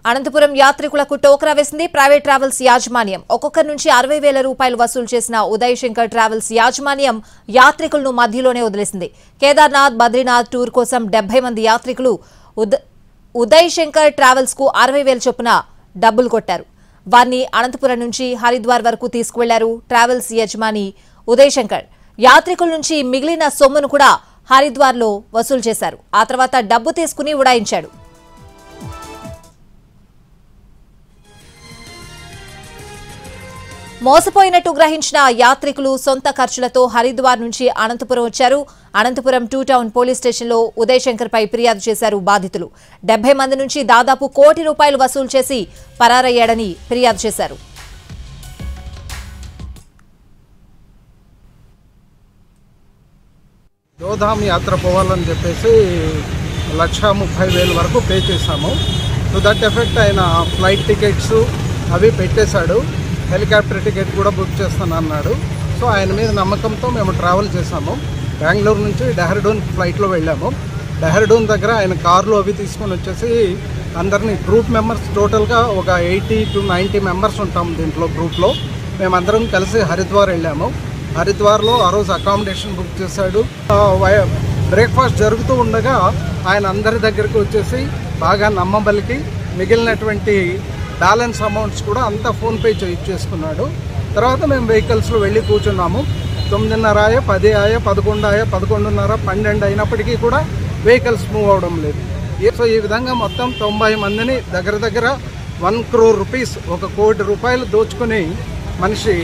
అనంతపురం యాత్రికులకు టోకరా వేసింది private travels యాజమాన్యం. ఒక్కొక్కరి నుంచి 60,000 రూపాయలు వసూలు చేసిన ఉదయ్ శంకర్ ట్రావెల్స్ యాజమాన్యం యాత్రికులను మధ్యలోనే వదిలేసింది. కేదార్నాథ్, బద్రీనాథ్ టూర్ కోసం 70 మంది యాత్రికులు ఉదయ్ శంకర్ ట్రావెల్స్ కు 60,000 చొప్పున డబ్బులు కొట్టారు. వారిని అనంతపురం నుంచి హరిద్వార్ వరకు తీసుకువెళ్లారు ట్రావెల్స్ యజమాని ఉదయ్ శంకర్. యాత్రికుల నుంచి మిగిలిన సొమ్మును కూడా హరిద్వార్ లో వసూలు చేశారు. ఆ తర్వాత డబ్బు తీసుకుని ఉడాయించాడు. మోసపోయినట్టు గ్రహించిన యాత్రికులు సొంత ఖర్చులతో హరిద్వార్ నుంచి అనంతపురం వచ్చారు. అనంతపురం 2 టౌన్ పోలీస్ స్టేషన్లో ఉదయ్ శంకర్ పై ఫిర్యాదు చేశారు బాధితులు. 70 మంది నుంచి దాదాపు ₹1 కోటి వసూలు చేసి పరారయ్యాడని ఫిర్యాదు చేశారు. యోధామ్ యాత్ర పోవాలని చెప్పేసి 1,30,000 వరకు పే చేశాము. టు దట్ ఎఫెక్ట్ ఆయన ఫ్లైట్ టికెట్స్ అవి పెట్టేశాడు. హెలికాప్టర్ టికెట్ కూడా బుక్ చేస్తాను అన్నాడు. సో ఆయన మీద నమ్మకంతో మేము ట్రావెల్ చేసాము. బెంగళూరు నుంచి డెహ్రాడూన్ ఫ్లైట్లో వెళ్ళాము. డెహ్రాడూన్ దగ్గర ఆయన కార్లు అవి తీసుకొని వచ్చేసి అందరినీ గ్రూప్ మెంబర్స్ టోటల్గా ఒక 80 to 90 మెంబర్స్ ఉంటాం దీంట్లో గ్రూప్లో. మేమందరం కలిసి హరిద్వార్ వెళ్ళాము. హరిద్వార్లో ఆ రోజు అకామిడేషన్ బుక్ చేశాడు. బ్రేక్ఫాస్ట్ జరుగుతూ ఉండగా ఆయన అందరి దగ్గరికి వచ్చేసి బాగా నమ్మబలికి మిగిలినటువంటి బ్యాలెన్స్ అమౌంట్స్ కూడా అంతా ఫోన్పే చేసుకున్నాడు. తర్వాత మేము వెహికల్స్లో వెళ్ళి కూర్చున్నాము. 9:30, 10, 11, 11:30, 12 అయినప్పటికీ కూడా వెహికల్స్ మూవ్ అవడం లేదు. సో ఈ విధంగా మొత్తం 90 మందిని దగ్గర 1 crore రూపీస్, ₹1 కోటి దోచుకుని మనిషి